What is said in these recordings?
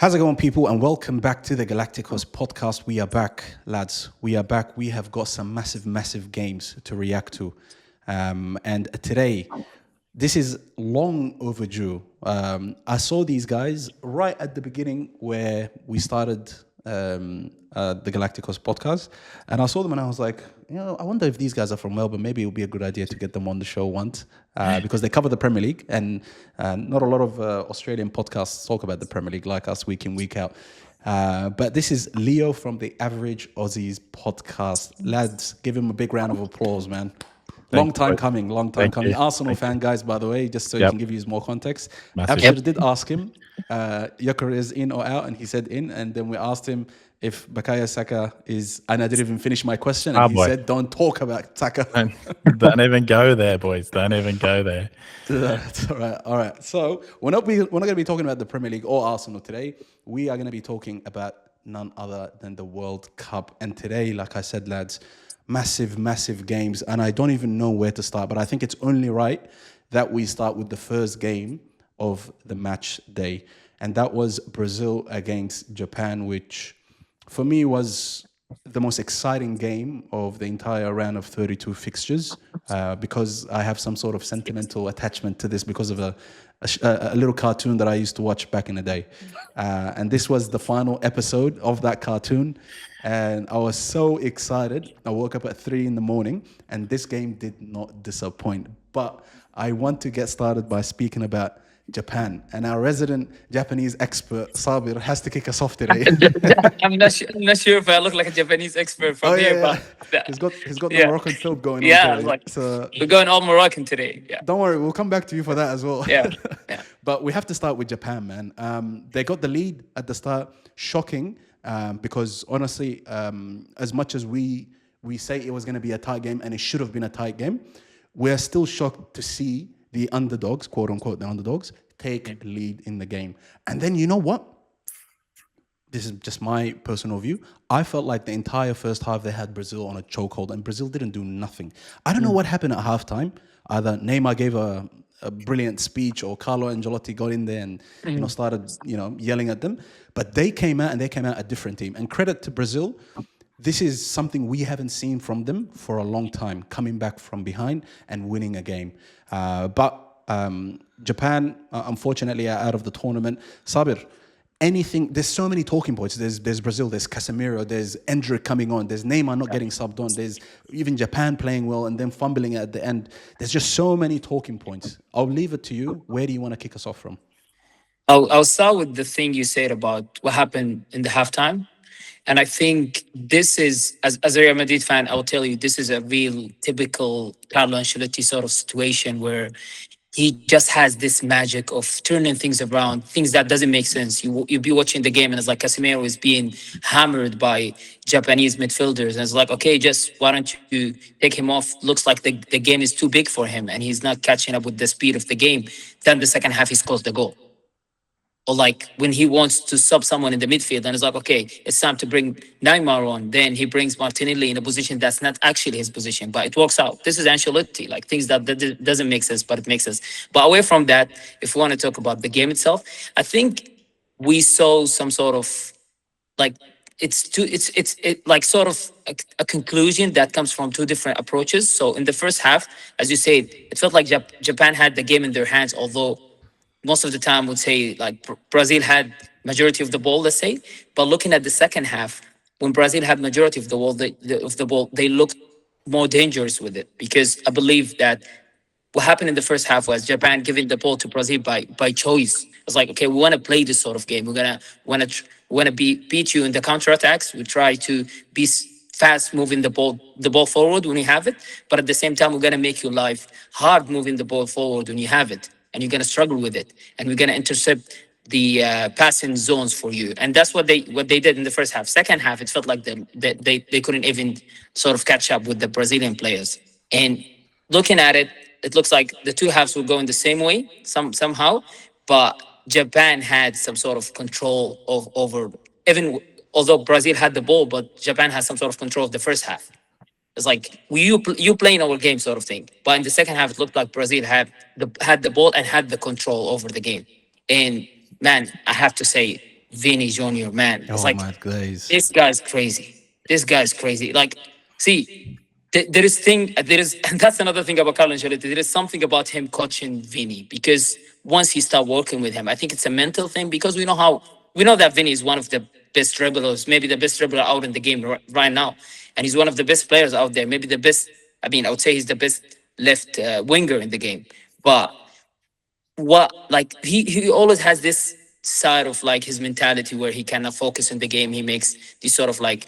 How's it going, people? And welcome back to the GalacticOz podcast. We are back, lads. We are back. We have got some massive games to react to. And today, this is long overdue. I saw these guys right at the beginning where we started the GalacticOz podcast. And I saw them and I was like, I wonder if these guys are from Melbourne. Maybe it would be a good idea to get them on the show once because they cover the Premier League. And not a lot of Australian podcasts talk about the Premier League like us week in, week out. But this is Leo from the Average Aussies podcast. Lads, give him a big round of applause, man. Long time coming. Arsenal fan, guys, by the way, just so he can give you more context. Abshir did ask him, Yucker is in or out, and he said in. And then we asked him if Bukayo Saka is, and I didn't even finish my question, and he said, don't talk about Saka. Don't even go there, boys. Don't even go there. That's all right. So we're not going to be talking about the Premier League or Arsenal today. We are going to be talking about none other than the World Cup. And today, like I said, lads, massive games, and I don't even know where to start, but I think it's only right that we start with the first game of the match day, and that was Brazil against Japan, which for me was the most exciting game of the entire round of 32 fixtures, because I have some sort of sentimental attachment to this because of a little cartoon that I used to watch back in the day, and this was the final episode of that cartoon. And I was so excited. I woke up at 3 a.m, and this game did not disappoint. But I want to get started by speaking about Japan. And our resident Japanese expert, Sabir, has to kick us off today. I'm not sure if I look like a Japanese expert from here, but he's got the Moroccan tilt going on. Yeah, today. We're going all Moroccan today. Yeah. Don't worry, we'll come back to you for that as well. Yeah. But we have to start with Japan, man. They got the lead at the start, shocking. Because honestly, as much as we say it was going to be a tight game and it should have been a tight game, we're still shocked to see the underdogs, quote unquote, the underdogs, take lead in the game. And then you know what? This is just my personal view. I felt like the entire first half they had Brazil on a chokehold, and Brazil didn't do nothing. I don't know what happened at halftime. Either Neymar gave a brilliant speech, or Carlo Ancelotti got in there and started yelling at them. But they came out a different team. And credit to Brazil, this is something we haven't seen from them for a long time, coming back from behind and winning a game. But Japan, unfortunately, are out of the tournament. Sabir, there's so many talking points. There's Brazil, there's Casemiro, there's Endrick coming on, there's Neymar not getting subbed on, there's even Japan playing well and then fumbling at the end. There's just so many talking points. I'll leave it to you. Where do you want to kick us off from? I'll start with the thing you said about what happened in the halftime. And I think this is, as a Real Madrid fan, I will tell you, this is a real typical Carlo Ancelotti sort of situation where he just has this magic of turning things around, things that doesn't make sense. You'll be watching the game and it's like Casemiro is being hammered by Japanese midfielders. And it's like, okay, just why don't you take him off? Looks like the game is too big for him and he's not catching up with the speed of the game. Then the second half, he scores the goal. Or like when he wants to sub someone in the midfield and it's like, okay, it's time to bring Neymar on. Then he brings Martinelli in a position that's not actually his position, but it works out. This is Ancelotti, like things that doesn't make sense, but it makes sense. But away from that, if we want to talk about the game itself, I think we saw some sort of like, it's like sort of a conclusion that comes from two different approaches. So in the first half, as you said, it felt like Japan had the game in their hands, although most of the time would say like Brazil had majority of the ball, let's say. But looking at the second half, when Brazil had majority of the ball, they looked more dangerous with it, because I believe that what happened in the first half was Japan giving the ball to Brazil by choice. It's like, okay, we want to play this sort of game. We're gonna beat you in the counterattacks. We try to be fast moving the ball forward when you have it, but at the same time, we're gonna make your life hard moving the ball forward when you have it. And you're going to struggle with it. And we're going to intercept the passing zones for you. And that's what they did in the first half. Second half, it felt like they couldn't even sort of catch up with the Brazilian players. And looking at it, it looks like the two halves will go in the same way somehow. But Japan had some sort of control over, even although Brazil had the ball, but Japan had some sort of control of the first half. It's like you playing our game sort of thing. But in the second half, it looked like Brazil had the ball and had the control over the game. And man, I have to say, Vinny Jr., man. It's Oh like, my days. this guy's crazy. This guy's crazy. Like, see, there is, and that's another thing about Carlo Ancelotti. There is something about him coaching Vinny, because once he start working with him, I think it's a mental thing, because we know that Vinny is one of the best dribblers, maybe the best dribbler out in the game right now, and he's one of the best players out there, maybe the best. I mean, I would say he's the best left winger in the game, but what, like, he always has this side of like his mentality where he cannot focus in the game. He makes these sort of like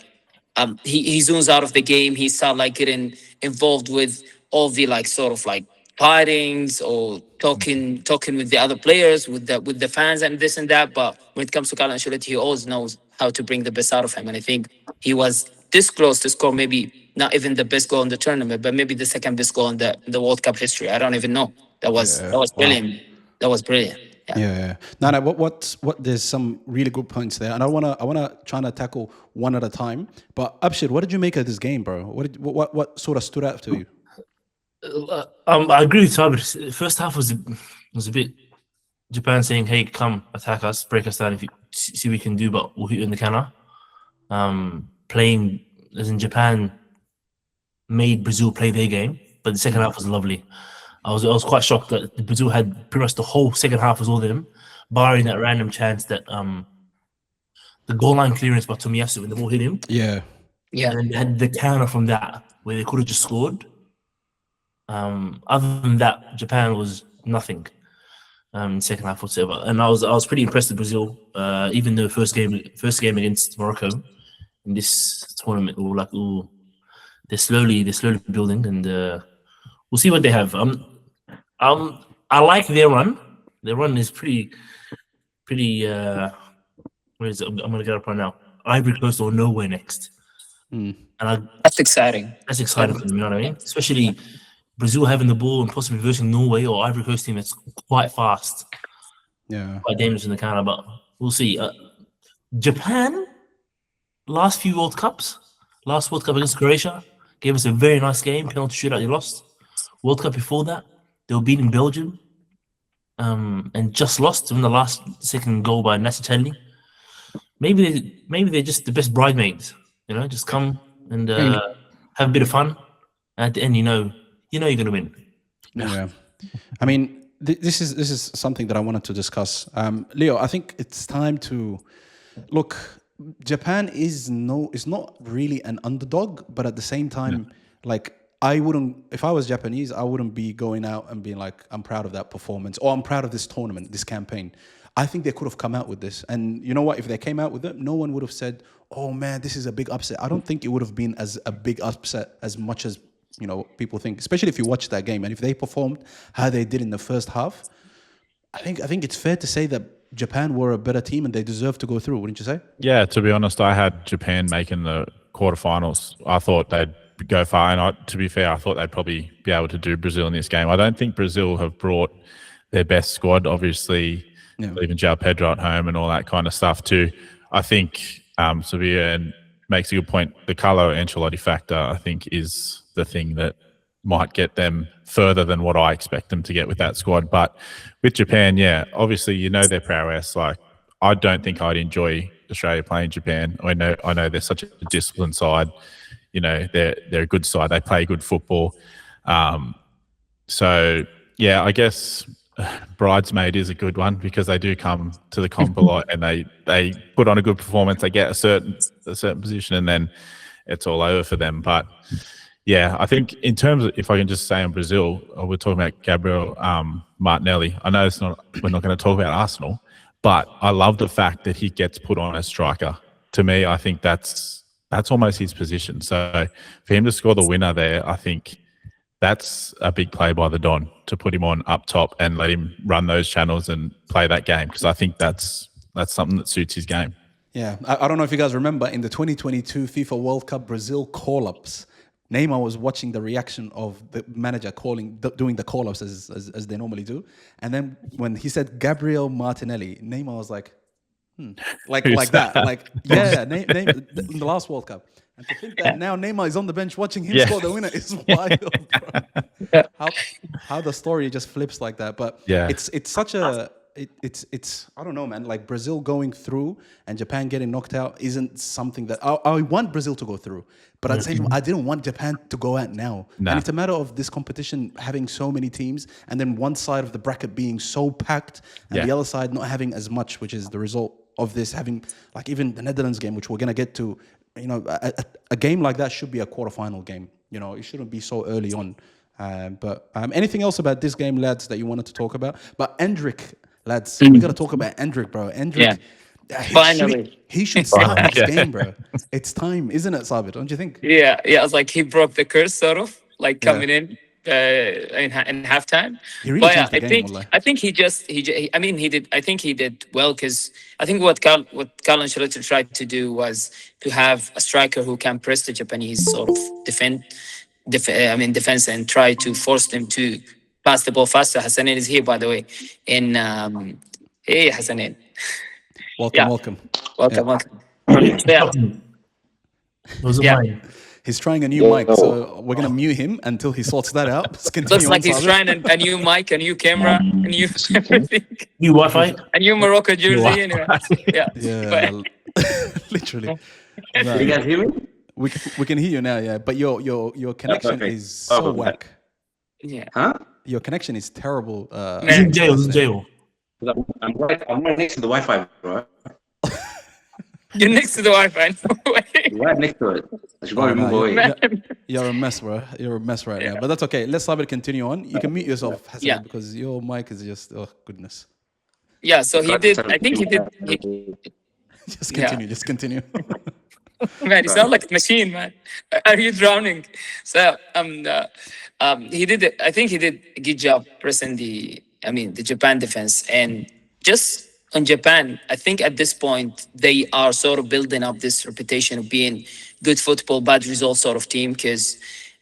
he zooms out of the game. He start like getting involved with all the like sort of like partings or talking with the other players, with the fans and this and that. But when it comes to Carlo Ancelotti, he always knows how to bring the best out of him. And I think he was this close to score maybe not even the best goal in the tournament, but maybe the second best goal in the World Cup history. I don't even know. That was Wow. brilliant. That was brilliant. Yeah. Yeah. No. What? There's some really good points there, and I wanna try to tackle one at a time. But Abshir, what did you make of this game, bro? What sort of stood out to you? I agree with Sabir. First half was a bit Japan saying, "Hey, come attack us, break us down. If you see what we can do, but we'll hit you in the counter." Playing as in Japan made Brazil play their game, but the second half was lovely. I was quite shocked that Brazil had pretty much the whole second half was all them, barring that random chance that the goal line clearance by Tomiyasu when the ball hit him. Yeah. Yeah. And then they had the counter from that where they could have just scored. Other than that, Japan was nothing. Second half whatsoever, and I was pretty impressed with Brazil. Even though first game against Morocco in this tournament, we were like, "Ooh, they're slowly building," and we'll see what they have. I like their run. Their run is pretty. Where is it? I'm gonna get up right now. Ivory Coast or nowhere next, and That's exciting. that's exciting for them. You know what I mean? Especially Brazil having the ball and possibly versing Norway or Ivory Coast team that's quite fast, Yeah. quite dangerous in the counter. But we'll see. Japan, last World Cup against Croatia, gave us a very nice game. Penalty shootout, they lost. World Cup before that, they were beating Belgium, and just lost in the second goal by Nascitelli. Maybe they're just the best bridesmaids. You know, just come and have a bit of fun. And at the end, you know you're gonna win. Yeah. I mean, this is something that I wanted to discuss. Leo, I think it's time to look. Japan is not really an underdog, but at the same time, like, I wouldn't, if I was Japanese, I wouldn't be going out and being like, I'm proud of that performance, or I'm proud of this tournament, this campaign. I think they could have come out with this. And you know what? If they came out with it, no one would have said, oh man, this is a big upset. I don't think it would have been as a big upset as much as, you know, people think, especially if you watch that game. And if they performed how they did in the first half, I think it's fair to say that Japan were a better team and they deserve to go through, wouldn't you say? Yeah, to be honest, I had Japan making the quarterfinals. I thought they'd go far, and to be fair, I thought they'd probably be able to do Brazil in this game. I don't think Brazil have brought their best squad, obviously, leaving João Pedro at home and all that kind of stuff too. I think Sevilla makes a good point. The Carlo Ancelotti factor, I think, is the thing that might get them further than what I expect them to get with that squad. But with Japan, yeah, obviously, you know their prowess. Like, I don't think I'd enjoy Australia playing Japan. I know they're such a disciplined side. You know, they're a good side. They play good football. So yeah, I guess bridesmaid is a good one because they do come to the comp a lot and they put on a good performance. They get a certain position and then it's all over for them. But yeah, I think in terms of, if I can just say on Brazil, we're talking about Gabriel Martinelli. I know we're not going to talk about Arsenal, but I love the fact that he gets put on as striker. To me, I think that's almost his position. So for him to score the winner there, I think that's a big play by the Don to put him on up top and let him run those channels and play that game, because I think that's something that suits his game. Yeah, I don't know if you guys remember in the 2022 FIFA World Cup Brazil call-ups, Neymar was watching the reaction of the manager doing the call-ups as they normally do. And then when he said Gabriel Martinelli, Neymar was like, like that. Like, yeah, in the last World Cup. And to think that now Neymar is on the bench watching him score the winner is wild, bro. How the story just flips like that. But it's such a it's I don't know, man. Like Brazil going through and Japan getting knocked out isn't something that I want Brazil to go through, but at the same time, I didn't want Japan to go out now. Nah. And it's a matter of this competition having so many teams, and then one side of the bracket being so packed, and the other side not having as much, which is the result of this having, like, even the Netherlands game, which we're gonna get to. You know, a game like that should be a quarterfinal game. You know, it shouldn't be so early on. But anything else about this game, lads, that you wanted to talk about? But Endrick, lads, we got to talk about Endrick, bro. Endrick, Finally. he should start this game, bro. It's time, isn't it, Sabit? Don't you think? Yeah, I was like, he broke the curse, sort of, like coming in halftime. He really But changed the game, wallahi. I think he did. I think he did well, because I think what Carlo Ancelotti tried to do was to have a striker who can press the Japanese sort of defense, and try to force them to pass the ball faster. Hassanin is here, by the way. Hey, Hassanin. Welcome. Welcome. Yeah. Those are mine. He's trying a new mic, so we're gonna mute him until he sorts that out. Let's continue. Looks like on, he's Sabit. trying a new mic, a new camera, a new everything, New Wi-Fi. a new Morocco jersey. Anyway, yeah. Yeah, literally. Can you guys hear me? We can hear you now, yeah. But your connection perfect. is so Perfect. whack. Yeah. Huh? Your connection is terrible. He's in jail. He's in jail. I'm right next to the Wi-Fi, bro. You're next to the Wi-Fi. No way. Right next to it. I should probably no, move away. Man. You're a mess, bro. You're a mess right now. But that's okay. Let's Sabit continue on. You can mute yourself, Hassan, Yeah. because your mic is just, oh goodness. Yeah. So he did. I think he did. Just continue. Just continue. Man, you sound like a machine, man. Are you drowning? So he did it. I think he did a good job pressing the Japan defense. And just on Japan, I think at this point they are sort of building up this reputation of being good football, bad result sort of team. Because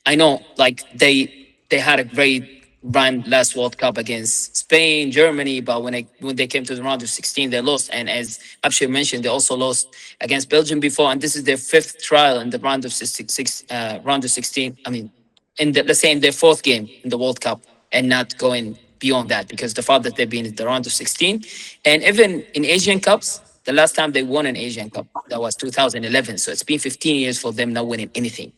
I know, like, they had a great run last World Cup against Spain, Germany, but when they came to the round of 16, they lost. And as Abshir mentioned, they also lost against Belgium before, and this is their fifth trial in the round of 16. I mean, let's say in their fourth game in the World Cup, and not going beyond that, because the fact that they've been in the round of 16, and even in Asian Cups, the last time they won an Asian Cup, that was 2011. So it's been 15 years for them not winning anything.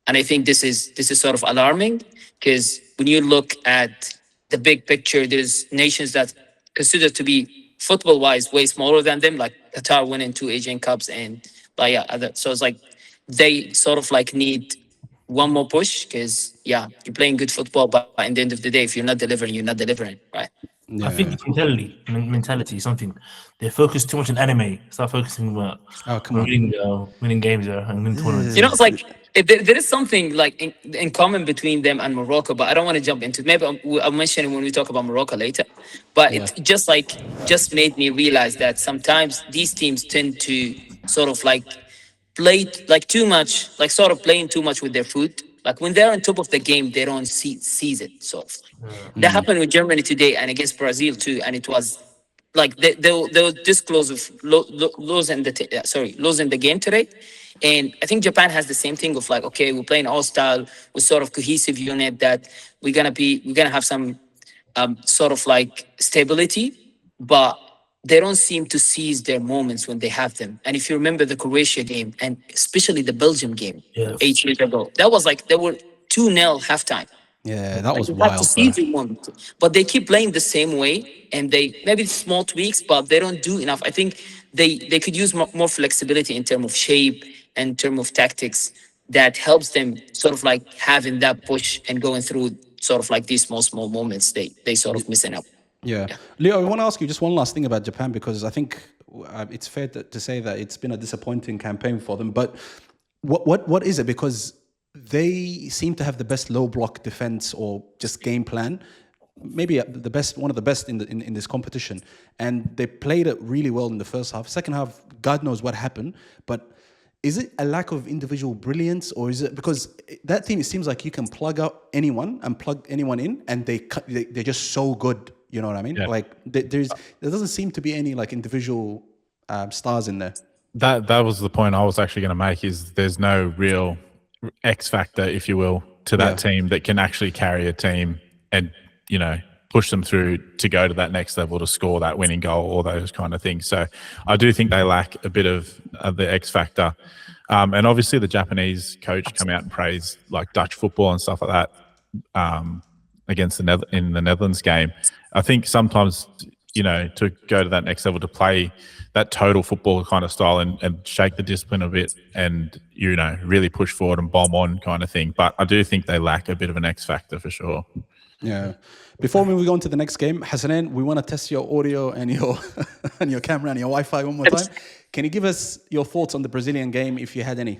And I think this is sort of alarming, because when you look at the big picture, there's nations that consider to be football-wise way smaller than them, like Qatar winning 2 Asian Cups, and so it's like they sort of like need one more push, because you're playing good football, but at the end of the day, if you're not delivering, you're not delivering, right? Yeah. I think it's mentality, something. They focus too much on anime. Start focusing on winning games and winning tournaments. You know, it's like there is something like in common between them and Morocco, but I don't want to jump into it. Maybe I'll mention it when we talk about Morocco later. But it just made me realize that sometimes these teams tend to sort of like play like too much, like sort of playing too much with their food. Like when they're on top of the game, they don't seize it. So that happened with Germany today and against Brazil too, and it was like they were this close of losing the game today. And I think Japan has the same thing of like, okay, we're playing all style, we're sort of cohesive unit, that we're gonna have some sort of like stability, but they don't seem to seize their moments when they have them. And if you remember the Croatia game, and especially the Belgium game 8 years ago, that was like they were 2-0 halftime. Yeah, that was Had wild. to seize the moment. But they keep playing the same way, and they maybe small tweaks, but they don't do enough. I think they could use more flexibility in terms of shape and in terms of tactics that helps them sort of like having that push and going through sort of like these small moments they sort of missing up. Yeah. Leo, I want to ask you just one last thing about Japan, because I think it's fair to say that it's been a disappointing campaign for them. But what is it? Because they seem to have the best low block defense or just game plan, maybe one of the best in this competition. And they played it really well in the first half. Second half, God knows what happened. But is it a lack of individual brilliance, or is it because that team, it seems like you can plug out anyone and plug anyone in, and they're just so good. You know what I mean? Yeah. Like there doesn't seem to be any like individual stars in there. That was the point I was actually going to make, is there's no real X factor, if you will, to that team that can actually carry a team and, push them through to go to that next level to score that winning goal, all those kind of things. So I do think they lack a bit of the X factor. And obviously the Japanese coach come out and praise like Dutch football and stuff like that against in the Netherlands game. I think sometimes, you know, to go to that next level, to play that total football kind of style and shake the discipline a bit and, you know, really push forward and bomb on kind of thing. But I do think they lack a bit of an X factor for sure. Yeah. Before we move on to the next game, Hassanin, we want to test your audio and your and your camera and your Wi-Fi one more time. Can you give us your thoughts on the Brazilian game, if you had any?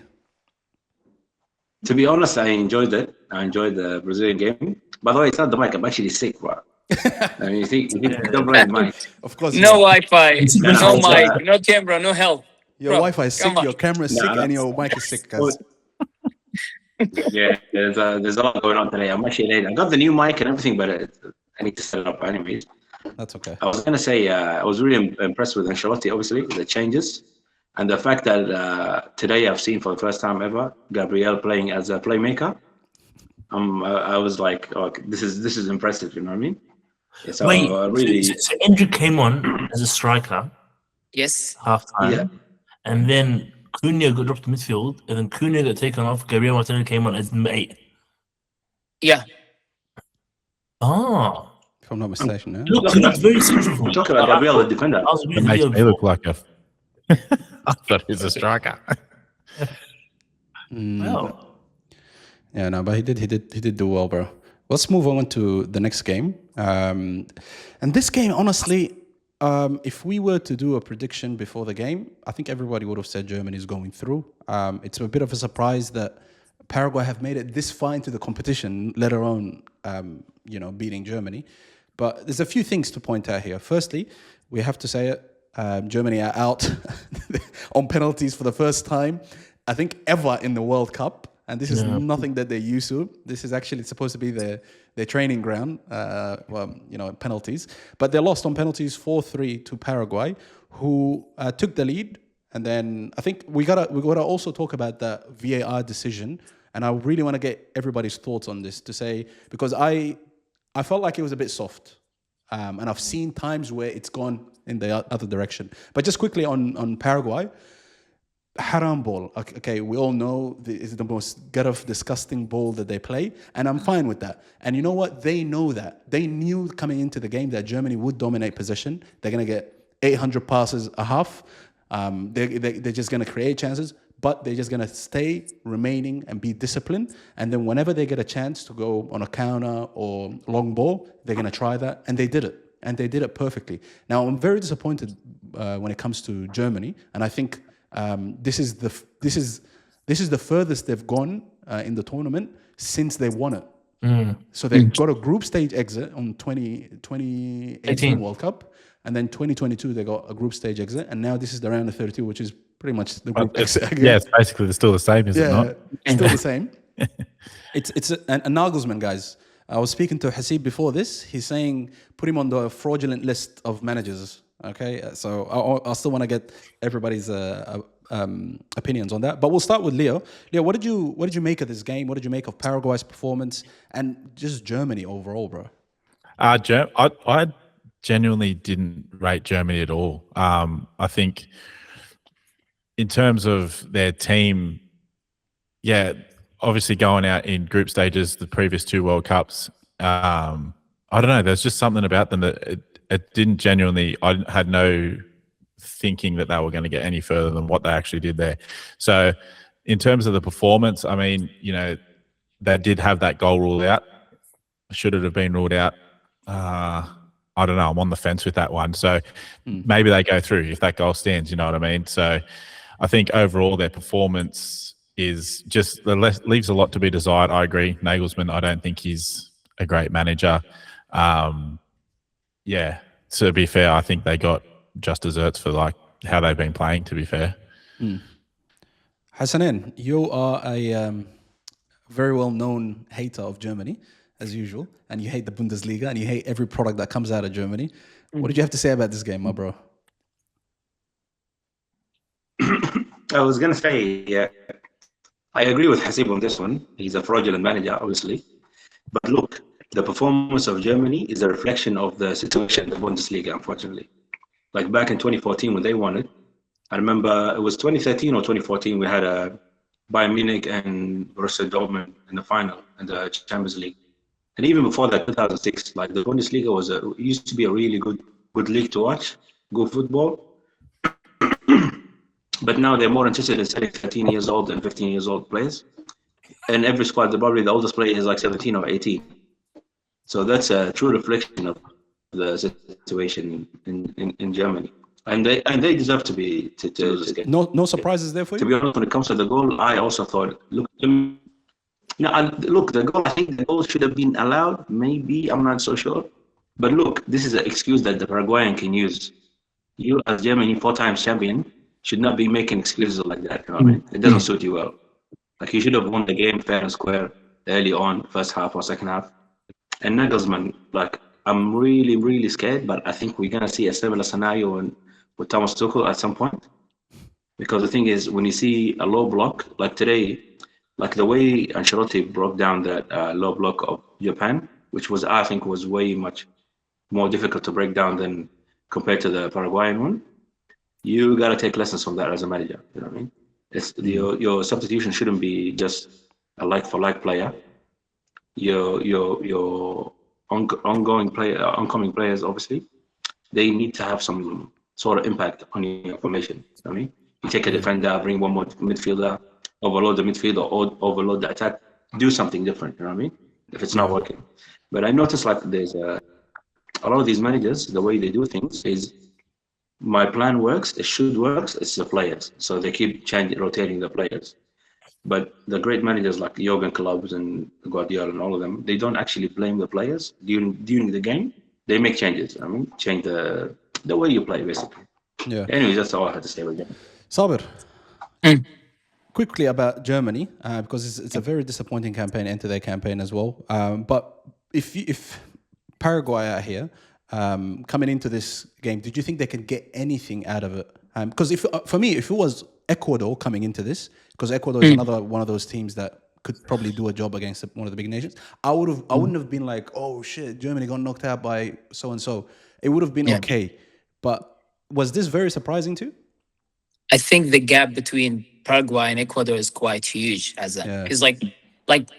To be honest, I enjoyed it. I enjoyed the Brazilian game. By the way, it's not the mic. I'm actually sick, bro. I mean, you think don't blame the mic. Of course. No Wi-Fi, no no, mic, no camera, no help. Your Bro, Wi-Fi is sick, come on. your camera is sick, No, and your mic is sick, guys. Yeah, there's a lot going on today. I'm actually late. I got the new mic and everything, but I need to set it up anyways. That's okay. I was gonna say I was really impressed with Ancelotti, obviously, the changes, and the fact that today I've seen for the first time ever Gabriel playing as a playmaker. I was like, oh, this is impressive. You know what I mean? So Wait, really, so Endrick came on as a striker Yes. half time, Yeah. and then Cunha got dropped to midfield, and then Cunha got taken off. Gabriel Martinelli came on as mate. Yeah. Oh, If I'm not mistaken, yeah? look, he looked very central for me. talk about Gabriel, the defender. I was It reading the makes video me look before. like I thought he was a striker. Wow. Yeah, no, but he did do well, bro. Let's move on to the next game. And this game, honestly, if we were to do a prediction before the game, I think everybody would have said Germany's going through. It's a bit of a surprise that Paraguay have made it this far into the competition, let alone beating Germany. But there's a few things to point out here. Firstly, we have to say it. Germany are out on penalties for the first time, I think, ever in the World Cup. And this is nothing that they're used to. This is actually supposed to be their training ground, penalties. But they lost on penalties 4-3 to Paraguay, who took the lead. And then I think we gotta also talk about the VAR decision. And I really want to get everybody's thoughts on this, to say, because I felt like it was a bit soft. And I've seen times where it's gone in the other direction. But just quickly on Paraguay, haram ball. Okay, we all know it's the most gut-off, disgusting ball that they play, and I'm fine with that. And you know what? They know that. They knew coming into the game that Germany would dominate possession. They're going to get 800 passes a half. They're just going to create chances, but they're just going to stay remaining and be disciplined. And then whenever they get a chance to go on a counter or long ball, they're going to try that. And they did it. And they did it perfectly. Now, I'm very disappointed when it comes to Germany. And I think this is the furthest they've gone in the tournament since they won it. So they got a group stage exit on 2018 World Cup, and then 2022 they got a group stage exit, and now this is the round of 32, which is pretty much the group exit again. Yeah, it's basically still the same, is it not? Still the same. It's a Nagelsmann, guys. I was speaking to Hasib before this. He's saying put him on the fraudulent list of managers. Okay, so I still want to get everybody's opinions on that. But we'll start with Leo. Leo, what did you make of this game? What did you make of Paraguay's performance and just Germany overall, bro? I genuinely didn't rate Germany at all. I think in terms of their team, obviously going out in group stages, the previous two World Cups, I don't know, there's just something about them that it didn't genuinely, I had no thinking that they were going to get any further than what they actually did there. So in terms of the performance, I mean, they did have that goal ruled out. Should it have been ruled out? I don't know. I'm on the fence with that one. So maybe they go through if that goal stands, you know what I mean? So I think overall their performance is just leaves a lot to be desired. I agree. Nagelsmann, I don't think he's a great manager. To be fair, I think they got just desserts for like how they've been playing, to be fair. Hassanin, you are a very well-known hater of Germany, as usual, and you hate the Bundesliga, and you hate every product that comes out of Germany. What did you have to say about this game, my bro? I was going to say, I agree with Hasib on this one. He's a fraudulent manager, obviously. But look, the performance of Germany is a reflection of the situation in the Bundesliga, unfortunately. Like back in 2014 when they won it, I remember it was 2013 or 2014, we had a Bayern Munich and Borussia Dortmund in the final in the Champions League. And even before that, 2006, like the Bundesliga used to be a really good league to watch, good football. But now they're more interested in selling 13 years old and 15 years old players. And every squad, probably the oldest player is like 17 or 18. So that's a true reflection of the situation in Germany. And they deserve to be to this game. No surprises there for To you? be honest, when it comes to the goal, I also thought, look, the goal, I think the goal should have been allowed, maybe, I'm not so sure. But look, this is an excuse that the Paraguayan can use. You, as Germany, 4 times champion, should not be making excuses like that. You know what I mean? It doesn't suit you well. Like, you should have won the game fair and square early on, first half or second half. And Nagelsmann, like, I'm really, really scared, but I think we're going to see a similar scenario with Thomas Tuchel at some point. Because the thing is, when you see a low block, like today, like the way Ancelotti broke down that low block of Japan, which was, I think, was way much more difficult to break down than compared to the Paraguayan one. You got to take lessons from that as a manager. You know what I mean? It's your substitution shouldn't be just a like-for-like player. Your oncoming players, obviously, they need to have some sort of impact on your formation. You know what I mean? You take a defender, bring one more midfielder, overload the midfield or overload the attack. Do something different. You know what I mean? If it's not working. But I noticed like there's a lot of these managers, the way they do things is, my plan works, it should work, it's the players. So they keep rotating the players. But the great managers like Jurgen Klopp and Guardiola and all of them, they don't actually blame the players during the game. They make changes. I mean, change the way you play, basically. Yeah. Anyway, that's all I had to say about them. Sabir, quickly about Germany, because it's a very disappointing campaign into their campaign as well. But if Paraguay are here, coming into this game, did you think they could get anything out of it? Because for me, if it was Ecuador coming into this, because Ecuador is another one of those teams that could probably do a job against one of the big nations, I wouldn't have been like, oh shit, Germany got knocked out by so and so. It would have been okay. But was this very surprising too? I think the gap between Paraguay and Ecuador is quite huge. It's like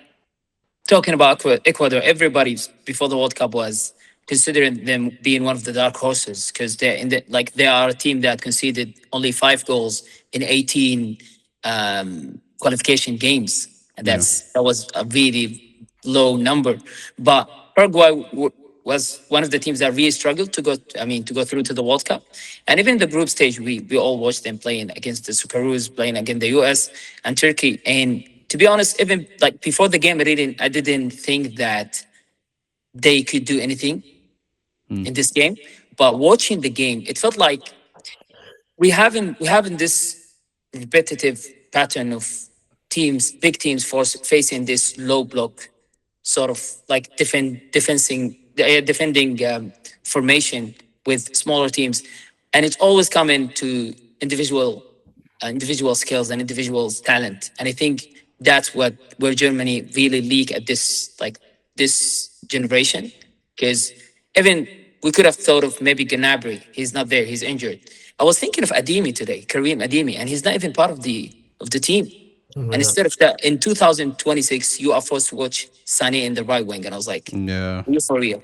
talking about Ecuador, everybody before the World Cup was considering them being one of the dark horses because they are a team that conceded only 5 goals in 18 qualification games, and that was a really low number. But Paraguay was one of the teams that really struggled to go through to the World Cup. And even the group stage, we all watched them playing against the Socceroos, playing against the US and Turkey. And to be honest, even like before the game, I didn't think that they could do anything in this game. But watching the game, it felt like we haven't this repetitive pattern of big teams facing this low block sort of like defending formation with smaller teams, and it's always coming to individual skills and individual talent. And I think that's where Germany really leak at this generation, because even we could have thought of maybe Gnabry. He's not there. He's injured. I was thinking of Adimi today, Karim Adimi, and he's not even part of the team. And instead of that, in 2026, you are forced to watch Sané in the right wing. And I was like, are you for real?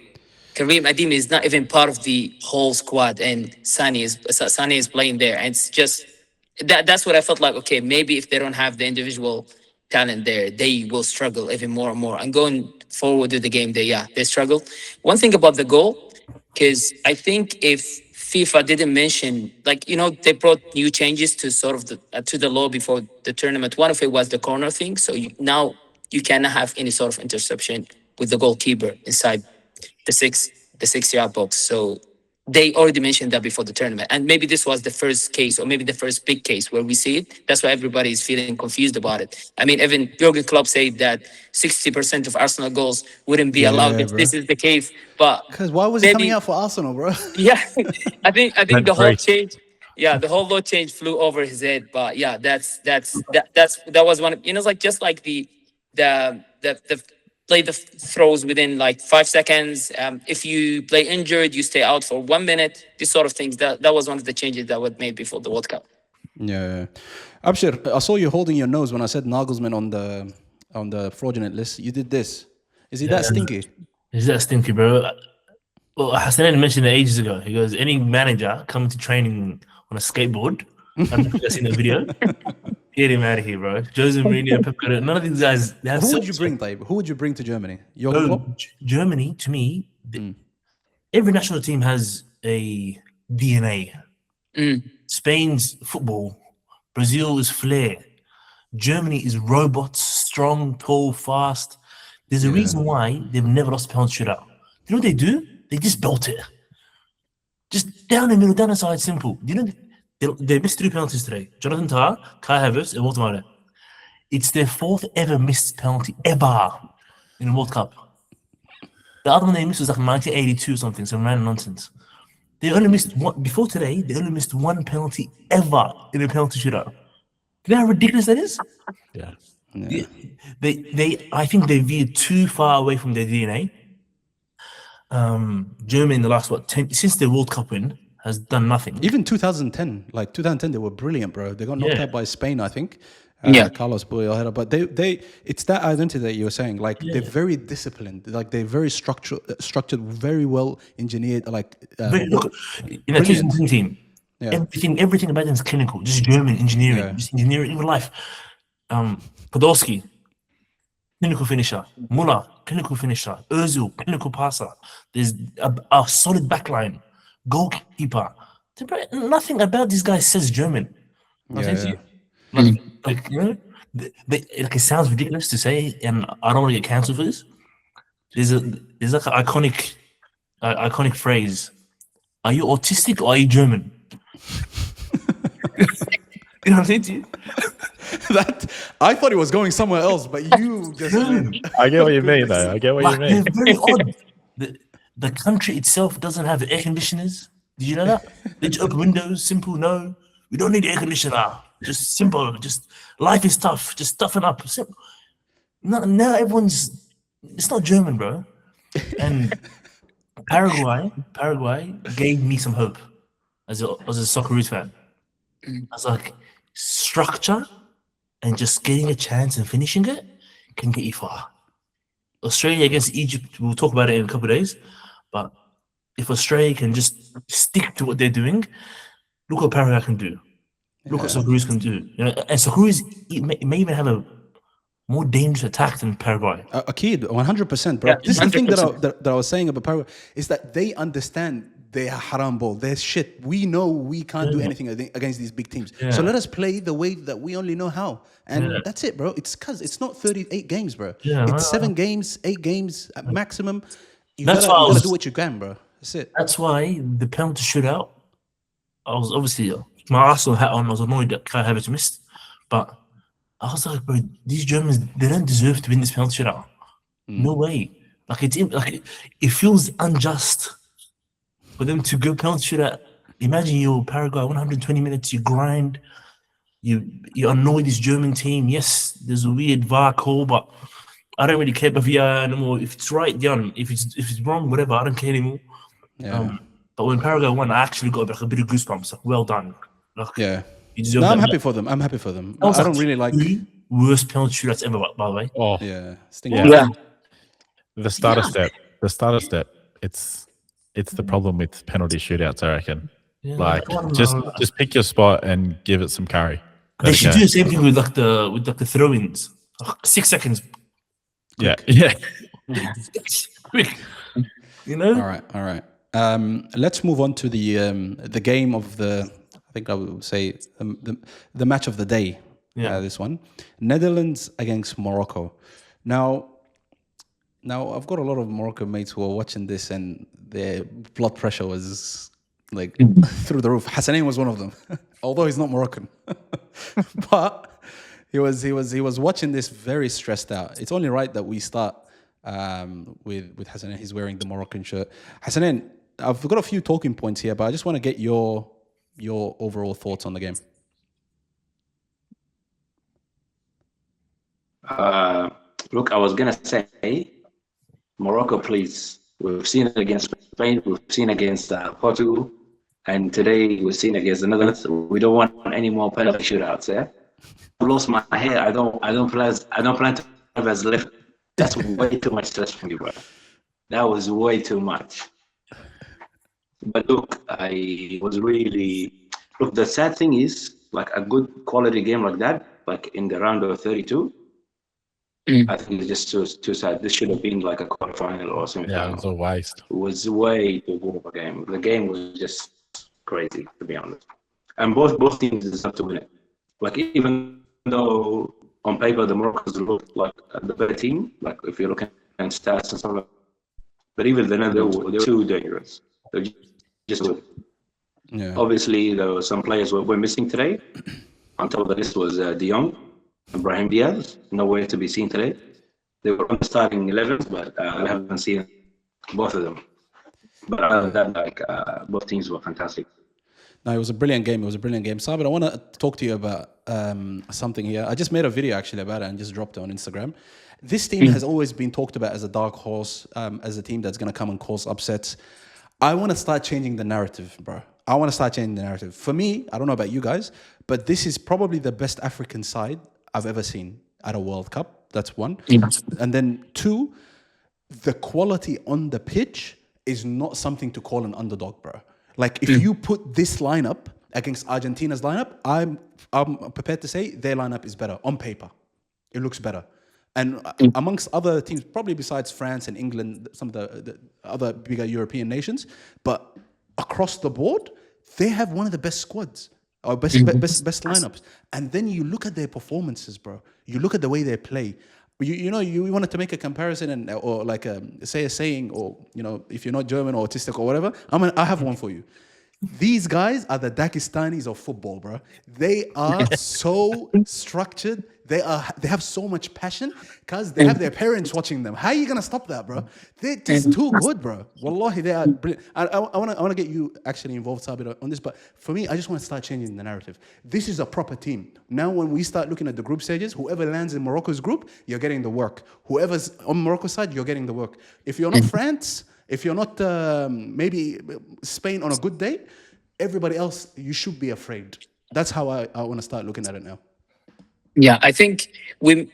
Karim Adimi is not even part of the whole squad, and Sané is playing there. And it's just, that's what I felt like, okay, maybe if they don't have the individual talent there, they will struggle even more and more. And going forward with the game, they struggle. One thing about the goal, because I think if FIFA didn't mention, they brought new changes to sort of to the law before the tournament. One of it was the corner thing. So now you cannot have any sort of interception with the goalkeeper inside the 6-yard box. So they already mentioned that before the tournament. And maybe this was the first case, or maybe the first big case where we see it. That's why everybody is feeling confused about it. I mean, even Jurgen Klopp said that 60% of Arsenal goals wouldn't be allowed if this is the case. But because why was he coming out for Arsenal, bro? Yeah, I think the whole change. Yeah, the whole law change flew over his head. But yeah, that was one. Just like the play the throws within like 5 seconds. If you play injured, you stay out for 1 minute. These sort of things. That was one of the changes that were made before the World Cup. Yeah. Abshir, I saw you holding your nose when I said Nagelsmann on the fraudulent list. You did this. Is he that stinky? Is that stinky, bro? Well, Hassan mentioned it ages ago. He goes, any manager coming to training on a skateboard, I don't know if you've seen the video. Get him out of here, bro. Jose Mourinho, Pep Guardiola, none of these guys. They have Who would you bring, Taib? Who would you bring to Germany? Jurgen Bro, Klopp? Germany, to me, every national team has a DNA. Spain's football, Brazil is flair. Germany is robots, strong, tall, fast. There's a reason why they've never lost a penalty shootout. You know what they do? They just belt it. Just down the middle, down the side, simple. You know, they missed 3 penalties today. Jonathan Tah, Kai Havertz, and Walter Mata. It's their 4th ever missed penalty ever in the World Cup. The other one they missed was like 1982 or something, some random nonsense. They only missed one before today. They only missed 1 penalty ever in a penalty shootout. You know how ridiculous that is? Yeah. I think they veered too far away from their DNA. Germany in the last since the World Cup win has done nothing. Even 2010, like 2010, they were brilliant, bro. They got knocked out by Spain, I think. Carlos Puyol, but it's that identity that you were saying. Like they're very disciplined, like they're very structured, very well engineered. Like Look, in a 2010 team, everything about them is clinical. Just German engineering, just engineering, even life. Podolski, clinical finisher. Muller, clinical finisher. Özil, clinical passer. There's a solid backline, goalkeeper. Nothing about these guys says German. Like, you know, like it sounds ridiculous to say, and I don't want to get cancelled for this. There's like an iconic phrase. Are you autistic or are you German? You know what I'm saying to you? I thought it was going somewhere else, but you just I get what you mean, though. I get what you mean. They're very odd. The country itself doesn't have air conditioners. Did you know that? They just open windows, simple, no. We don't need air conditioner. Just simple. Just life is tough. Just toughen up. Simple. Now everyone's. It's not German, bro. And Paraguay gave me some hope as a Socceroos fan. I was like, structure and just getting a chance and finishing it can get you far. Australia against Egypt, we'll talk about it in a couple of days. But if Australia can just stick to what they're doing, look what Paraguay can do. Look what Socceroos can do. You know, and Socceroos may even have a more dangerous attack than Paraguay. Akid, 100%, bro. This is the thing that I was saying about Paraguay, is that they understand they're haram ball. They're shit. We know we can't do anything against these big teams. So let us play the way that we only know how. And that's it, bro. It's not 38 games, bro. It's 7 games, 8 games at maximum. You gotta do what you can, bro. That's it. That's why the penalty shootout, I was obviously my Arsenal hat on. I was annoyed that Kai Havertz missed, but I was like, bro, these Germans, they don't deserve to win this penalty shootout. No way. Like it feels unjust for them to go penalty shootout. Imagine you're Paraguay, 120 minutes, you grind, you annoy this German team. Yes, there's a weird VAR call, but I don't really care about VAR anymore. If it's right, done. If it's wrong, whatever, I don't care anymore. But when Paraguay won, I actually got like a bit of goosebumps. Like, well done. Like, no, I'm happy for them. I don't really like worst penalty shootouts ever, by the way. Oh, Yeah. The starter step. It's the problem with penalty shootouts, I reckon. Yeah, like just pick your spot and give it some curry. They should do the same thing with the throw-ins. 6 seconds. Quick. Yeah. Quick. You know. All right. Let's move on to the game of the. I think I would say the match of the day. This one, Netherlands against Morocco. Now I've got a lot of Moroccan mates who are watching this, and their blood pressure was like through the roof. Hassanin was one of them, although he's not Moroccan, but he was watching this very stressed out. It's only right that we start with Hassanin. He's wearing the Moroccan shirt. Hassanin, I've got a few talking points here, but I just want to get your overall thoughts on the game. Look, I was gonna say Morocco, please. We've seen it against Spain. We've seen against Portugal, and today we've seen against the Netherlands. We don't want any more penalty shootouts. Yeah, I've lost my hair. I don't plan to have as left. That's way too much stress for me, bro. That was way too much. But look, I was really look. The sad thing is, like a good quality game like that, like in the round of 32. I think it's just too sad. This should have been like a quarterfinal or semi-final. Yeah, it was a waste. It was way too good of a game. The game was just crazy, to be honest. And both teams deserve to win it. Like even though on paper the Moroccans looked like the better team, like if you're looking at stats and stuff like that, but even then they were too dangerous. They're just good. Yeah. Obviously, there were some players were missing today. On top of the list was De Jong and Brahim Diaz, nowhere to be seen today. They were on the starting 11s, but I haven't seen both of them. But other than that, like both teams were fantastic. No, it was a brilliant game. Sabir, I want to talk to you about something here. I just made a video actually about it and just dropped it on Instagram. This team has always been talked about as a dark horse, as a team that's going to come and cause upsets. I want to start changing the narrative, bro. I want to start changing the narrative. For me, I don't know about you guys, but this is probably the best African side I've ever seen at a World Cup. That's one. And then two, the quality on the pitch is not something to call an underdog, bro. Like if you put this lineup against Argentina's lineup, I'm prepared to say their lineup is better on paper. It looks better. And amongst other teams, probably besides France and England, some of the other bigger European nations, but across the board, they have one of the best squads or best lineups. And then you look at their performances, bro. You look at the way they play. You wanted to make a comparison or like say a saying, or if you're not German or autistic or whatever, I have one for you. These guys are the Dagestanis of football, bro. They are so structured. They have so much passion because they have their parents watching them. How are you gonna stop that, bro? They're just too good, bro. Wallahi, they are brilliant. I want to get you actually involved, Sabir, on this. But for me, I just want to start changing the narrative. This is a proper team. Now, when we start looking at the group stages, whoever lands in Morocco's group, you're getting the work. Whoever's on Morocco's side, you're getting the work. If you're not France, if you're not maybe Spain on a good day, everybody else, you should be afraid. That's how I want to start looking at it now. Yeah, I think we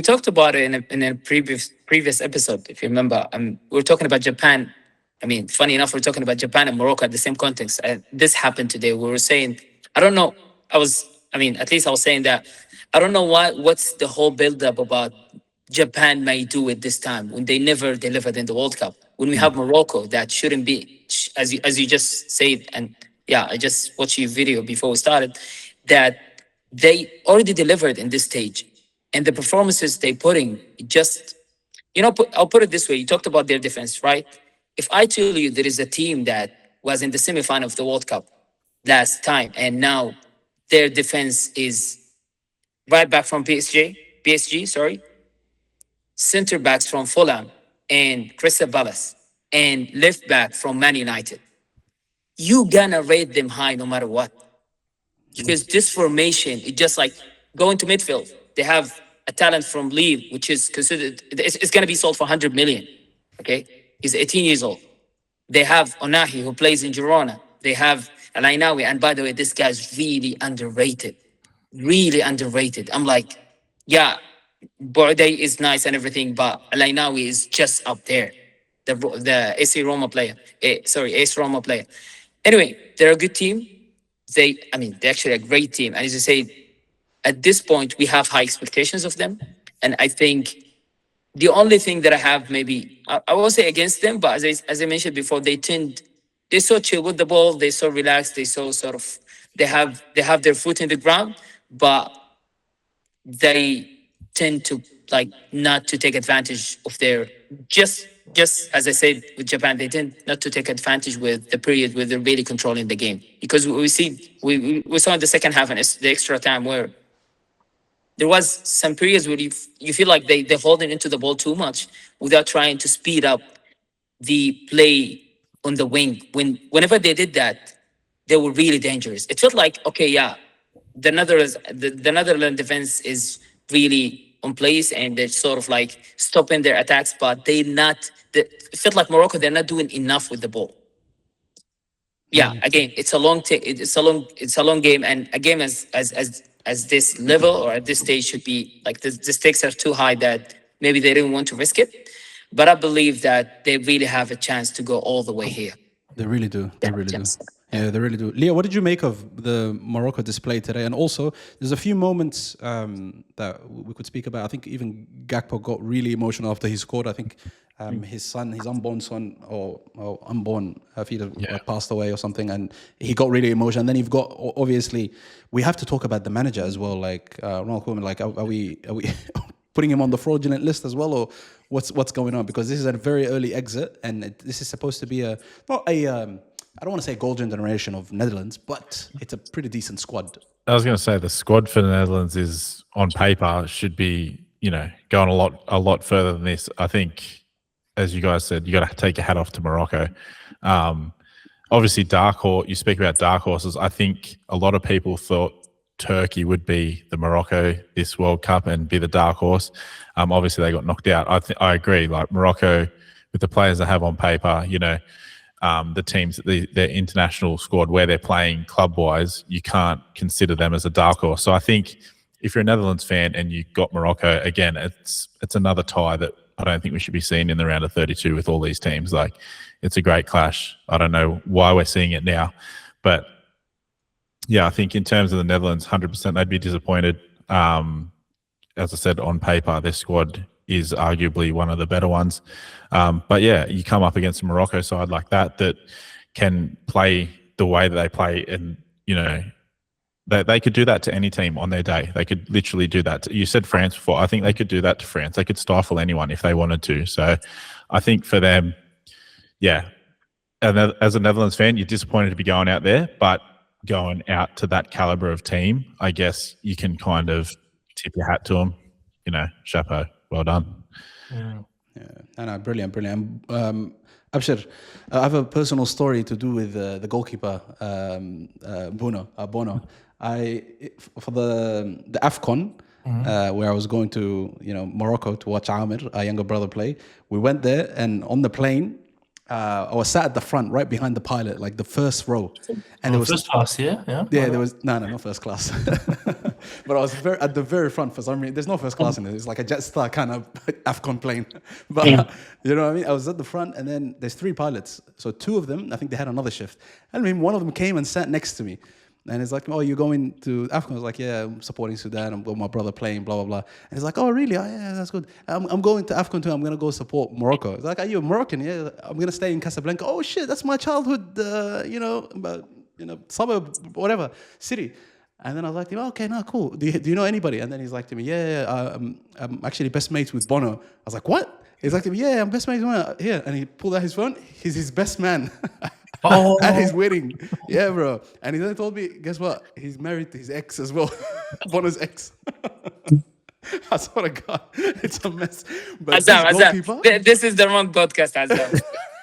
talked about it in a previous episode, if you remember. We were talking about Japan. I mean, funny enough, we're talking about Japan and Morocco at the same context. This happened today. We were saying, I don't know. At least I was saying that I don't know what's the whole build-up about Japan may do it this time when they never delivered in the World Cup. When we have Morocco, that shouldn't be, as you just said, and yeah, I just watched your video before we started, that they already delivered in this stage. And the performances they putting, just, I'll put it this way. You talked about their defense, right? If I tell you there is a team that was in the semifinal of the World Cup last time, and now their defense is right back from PSG, center backs from Fulham and Crystal Palace, and left back from Man United, you gonna rate them high no matter what. Because this formation, it just like going to midfield. They have a talent from Lille, which is considered, it's going to be sold for 100 million. Okay. He's 18 years old. They have Onahi, who plays in Girona. They have Alainawi. And by the way, this guy's really underrated. Really underrated. I'm like, yeah, Borday is nice and everything, but Alainawi is just up there. The AC Roma player. AS Roma player. Anyway, they're a good team. They're actually a great team. And as you say, at this point, we have high expectations of them. And I think the only thing that I have maybe, I won't say against them, but as I mentioned before, they're so chill with the ball. They're so relaxed. They're so sort of, they have their foot in the ground, but they tend to like not to take advantage of their, just as I said with Japan, they tend not to take advantage with the period where they're really controlling the game. Because we saw in the second half and the extra time where there was some periods where you feel like they're holding into the ball too much without trying to speed up the play on the wing. Whenever they did that, they were really dangerous. It felt like, okay, yeah, the Netherlands defense is really on plays and they're sort of like stopping their attacks, but it felt like Morocco, they're not doing enough with the ball. Yeah, again, it's a long game, and a game as this level or at this stage should be like the stakes are too high that maybe they didn't want to risk it. But I believe that they really have a chance to go all the way here. They really do. They really do. Chance. Yeah, they really do. Leah, what did you make of the Morocco display today? And also, there's a few moments that we could speak about. I think even Gakpo got really emotional after he scored. I think his unborn son, or unborn fetus passed away or something, and he got really emotional. And then you've got, obviously, we have to talk about the manager as well. Like Ronald Koeman, like are we putting him on the fraudulent list as well, or what's going on? Because this is a very early exit, and this is supposed to be I don't want to say golden generation of Netherlands, but it's a pretty decent squad. I was going to say the squad for the Netherlands is on paper should be, going a lot further than this. I think, as you guys said, you got to take your hat off to Morocco. Obviously, you speak about dark horses. I think a lot of people thought Turkey would be the Morocco this World Cup and be the dark horse. Obviously, they got knocked out. I agree. Like Morocco, with the players they have on paper, the teams, their international squad where they're playing club-wise, you can't consider them as a dark horse. So I think if you're a Netherlands fan and you got Morocco, again, it's another tie that I don't think we should be seeing in the round of 32 with all these teams. Like, it's a great clash. I don't know why we're seeing it now. But, yeah, I think in terms of the Netherlands, 100% they'd be disappointed. As I said, on paper, their squad is arguably one of the better ones. But yeah, you come up against a Morocco side like that can play the way that they play, and they could do that to any team on their day. They could literally do that. You said France before. I think they could do that to France. They could stifle anyone if they wanted to. So I think for them, yeah, and as a Netherlands fan, you're disappointed to be going out there, but going out to that caliber of team, I guess you can kind of tip your hat to them. Chapeau. Well done. Yeah, no, brilliant. Abshir, I have a personal story to do with the goalkeeper, Bono. For the AFCON, where I was going to, Morocco to watch Amir, our younger brother, play. We went there, and on the plane, I was sat at the front, right behind the pilot, like the first row. And there was first class, yeah. Yeah, there was not first class, but I was at the very front for some reason. There's no first class in it. It's like a Jetstar kind of AFCON plane, but you know what I mean. I was at the front, and then there's 3 pilots. So 2 of them, I think they had another shift. I mean, one of them came and sat next to me. And he's like, "Oh, you're going to AFCON?" I was like, "Yeah, I'm supporting Sudan. I'm with my brother playing, blah, blah, blah." And he's like, "Oh, really? Oh, yeah, that's good. I'm going to AFCON too. I'm going to go support Morocco." He's like, "Are you a Moroccan?" "Yeah, I'm going to stay in Casablanca." "Oh, shit, that's my childhood, suburb, whatever, city." And then I was like, "Okay, no, cool. Do you know anybody?" And then he's like to me, I'm actually best mates with Bono." I was like, "What?" He's like to me, "Yeah, I'm best mates with Bono." Here. And he pulled out his phone. He's his best man. At his wedding. Yeah, bro. And he then told me, guess what? He's married to his ex as well. Bono's ex. I swear to God, it's a mess. But Azam, this is the wrong podcast, Azam.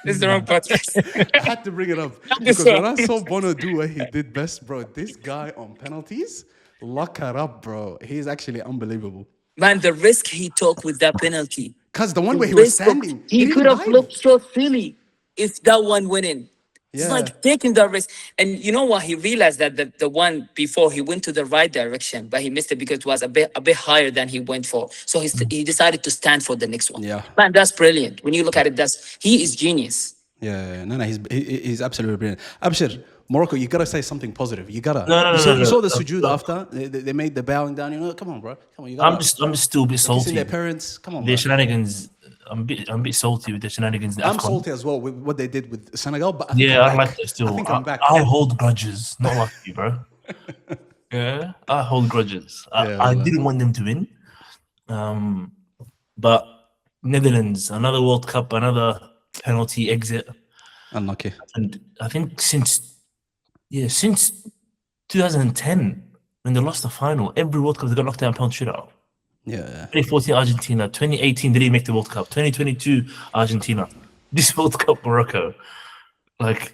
This is the wrong podcast. I had to bring it up. Because when I saw Bono do what he did best, bro, this guy on penalties, lock her up, bro. He's actually unbelievable. Man, the risk he took with that penalty. Because the one where he was standing. He could have looked so silly if that one went in. It's like taking that risk. And you know what? He realized that the one before, he went to the right direction, but he missed it because it was a bit higher than he went for. So he decided to stand for the next one. Yeah. Man, that's brilliant. When you look at it, he is genius. Yeah, no, he's absolutely brilliant. Abshir, Morocco, you gotta say something positive. You gotta. You saw the sujood after they made the bowing down. Come on, bro. Come on. I'm just still a bit salty. Their parents. Come on. Their shenanigans. I'm a bit salty with the shenanigans. I'm salty as well with what they did with Senegal, but I like that still. I think I'm back. I hold grudges, not like you, bro. Yeah, I hold grudges. I didn't want them to win, but Netherlands, another World Cup, another penalty exit. Unlucky. And I think since 2010, when they lost the final, every World Cup they got knocked down penalty shootout. Yeah. 2014 Argentina, 2018 they didn't make the World Cup, 2022 Argentina, this World Cup Morocco. Boys,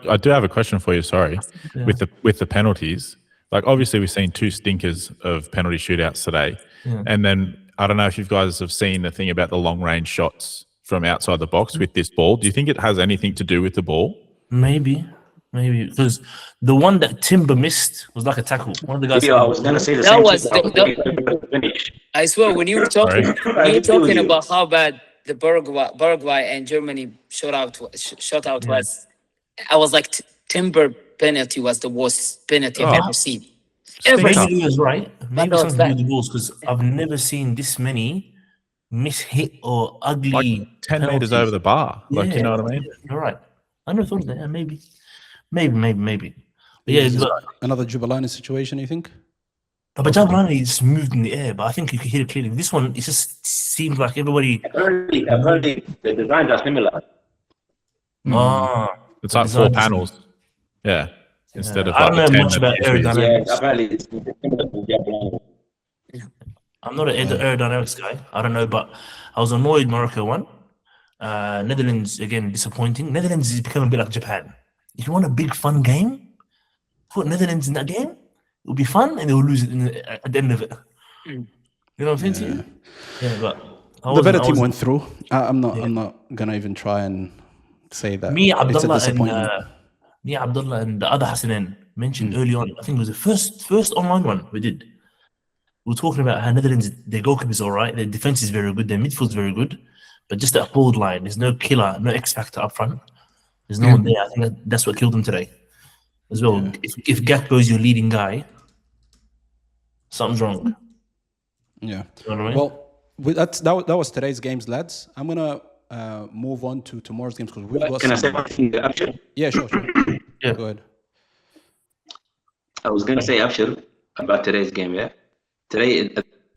I do have a question for you. Sorry, with the penalties, Like, obviously, we've seen 2 stinkers of penalty shootouts today. Yeah. And then I don't know if you guys have seen the thing about the long-range shots from outside the box with this ball. Do you think it has anything to do with the ball? Maybe because the one that Timber missed was like a tackle. One of the guys. Yeah, I was gonna say the That same was thing. the Finish. I swear when you were talking, Sorry? when you were talking with you. about how bad the Paraguay and Germany shootout was, I was like, Timber penalty was the worst penalty I've ever seen. Ever Maybe seen. he was right. Maybe no, something to do with that- the balls because I've never seen this many mishit or ugly. Like 10 meters penalties. over the bar. Like, Yeah, you know what I mean? You're right. I never thought of that. Yeah, maybe. But yeah, Another Jubilani situation, you think? but Jabalani just moved in the air, but I think you could hear it clearly. This one, it just seems like everybody. Apparently, the designs are similar. Ah, It's like design 4 is- panels. Yeah. Instead of I don't like the know 10 much that about it usually is. aerodynamics. Yeah, apparently it's similar to Japan. I'm not an aerodynamics guy. I don't know, but I was annoyed Morocco won. Netherlands, again, disappointing. Netherlands is becoming a bit like Japan. If you want a big, fun game, put Netherlands in that game. It'll be fun, and they'll lose it at the end of it. You know what I'm saying to you? Yeah, but The better team went through. I'm not gonna even try and say that. Me, It's a Abdullah, disappointment. and the other Hassanin mentioned early on. I think it was the first online one we did. We were talking about how Netherlands, their goalkeeper is all right, their defense is very good, their midfield is very good, but just that forward line, there's no killer, no X factor up front. There's no one there. I think that's what killed them today, as well. If Gakpo is your leading guy, something's wrong. Yeah. You know what I mean? Well, that was today's games, lads. I'm gonna move on to tomorrow's games because we've got. Can I say some- one thing? Abshir? Yeah, sure. Yeah. Go ahead. I was gonna say Abshir about today's game. Yeah, today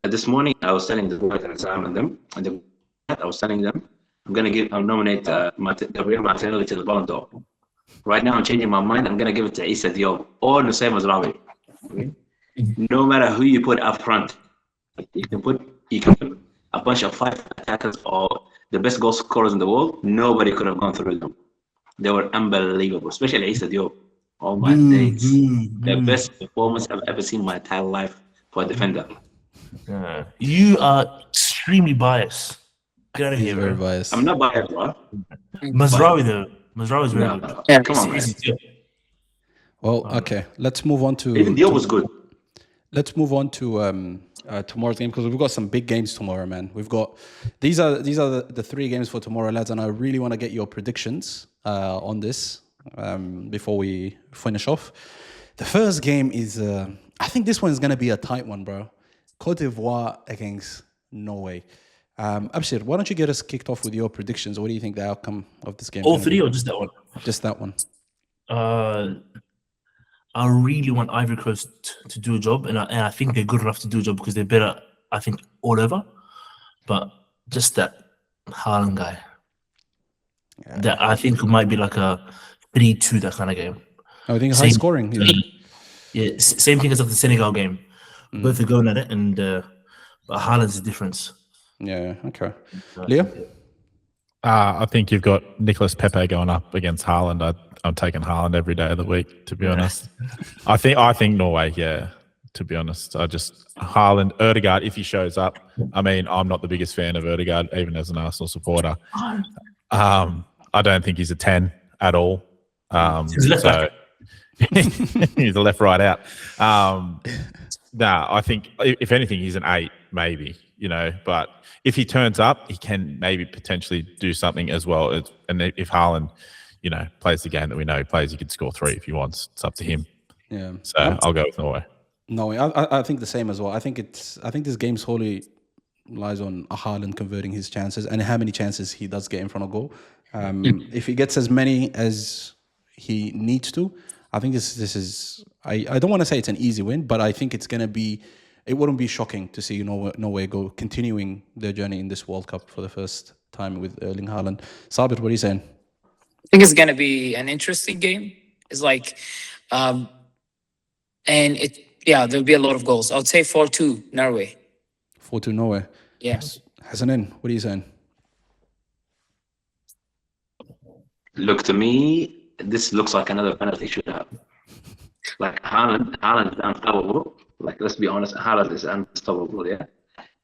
this morning I was telling the boys and Sam and them, and I was telling them I'll nominate Gabriel Martinelli to the Ballon d'Or. Right now I'm changing my mind. I'm gonna give it to Issa Diop or Nusayr Mazraoui. Okay? No matter who you put up front, you can put a bunch of 5 attackers or the best goal scorers in the world. Nobody could have gone through them. They were unbelievable, especially Issa Diop. Oh my days. The best performance I've ever seen in my entire life for a defender. You are extremely biased. Get out of He's here, very bro. biased. I'm not biased, bro. Mazraoui, though. Mazraoui is very No, good. no. Yeah. Come on, man. Well, okay. Let's move on Even Diop was good. Let's move on to tomorrow's game because we've got some big games tomorrow, man. We've got these are the 3 games for tomorrow, lads, and I really want to get your predictions on this before we finish off. The first game is I think this one is gonna be a tight one, bro. Cote d'Ivoire against Norway. Abshir, why don't you get us kicked off with your predictions? What do you think the outcome of this game is All gonna 3 be? or just that one? Just that one. I really want Ivory Coast to do a job, and I think they're good enough to do a job because they're better, I think, all over. But just that Haaland guy, that I think it might be like a 3-2, that kind of game. I think high Same- scoring. Yeah, same thing as like the Senegal game. Both are going at it, and but Haaland's the difference. Yeah. Okay. Leo. I think you've got Nicolas Pepe going up against Haaland. I'm taking Haaland every day of the week, to be honest. I think Norway, yeah, to be honest. Haaland, Ødegaard, if he shows up. I mean, I'm not the biggest fan of Ødegaard, even as an Arsenal supporter. I don't think he's a 10 at all. He's left back. He's a left right out. I think if anything, he's an 8, maybe, but if he turns up, he can maybe potentially do something as well. And if Haaland, plays the game that we know he plays, he could score 3 if he wants. It's up to him. Yeah. So I'll go with Norway. No, I think the same as well. I think this game solely lies on Haaland converting his chances and how many chances he does get in front of goal. If he gets as many as he needs to, I think this is. I don't want to say it's an easy win, but I think it's gonna be. It wouldn't be shocking to see Norway go continuing their journey in this World Cup for the first time with Erling Haaland. Sabit, what are you saying? I think it's gonna be an interesting game. It's like, and there'll be a lot of goals. I would say 4-2 Norway. 4-2 Norway. Yes. Hassanin, what are you saying? Look, to me, this looks like another penalty shootout. Like Haaland is unstoppable. Like, let's be honest, Haaland is unstoppable, yeah.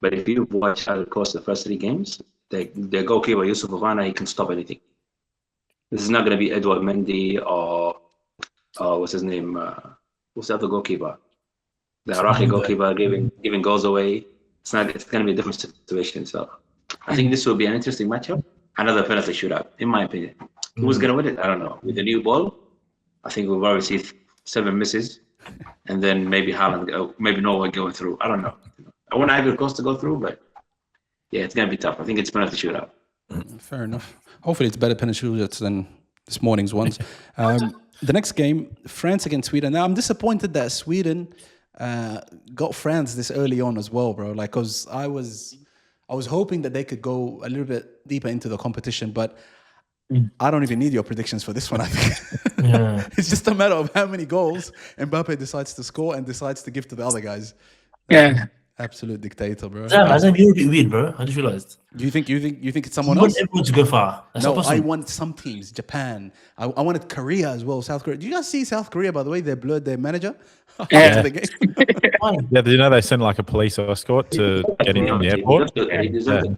But if you watch how it course the first 3 games, the goalkeeper Yusuf Fofana, he can stop anything. This is not going to be Edouard Mendy or what's his name? What's the other goalkeeper? The Iraqi goalkeeper giving goals away. It's going to be a different situation. So I think this will be an interesting matchup. Another penalty shootout, in my opinion. Who's going to win it? I don't know. With the new ball, I think we'll probably see 7 misses, and then maybe Haaland, maybe Norway going through. I don't know. I want Ivory Coast to go through, but yeah, it's going to be tough. I think it's penalty shootout. Fair enough. Hopefully it's better penalty shootouts than this morning's ones. The next game, France against Sweden. Now, I'm disappointed that Sweden got France this early on as well, bro. Like, cause I was hoping that they could go a little bit deeper into the competition, but I don't even need your predictions for this one. I think it's just a matter of how many goals Mbappe decides to score and decides to give to the other guys. Yeah. Absolute dictator, bro. Damn, you're a bit weird, bro. I just realized. You think it's someone You want else? everyone to go far. That's No, not possible. I want some teams. Japan. I wanted Korea as well. South Korea. Do you guys see South Korea? By the way, they blurred their manager after the game. Yeah, did you know they send like a police escort to get him in the airport? He deserves it.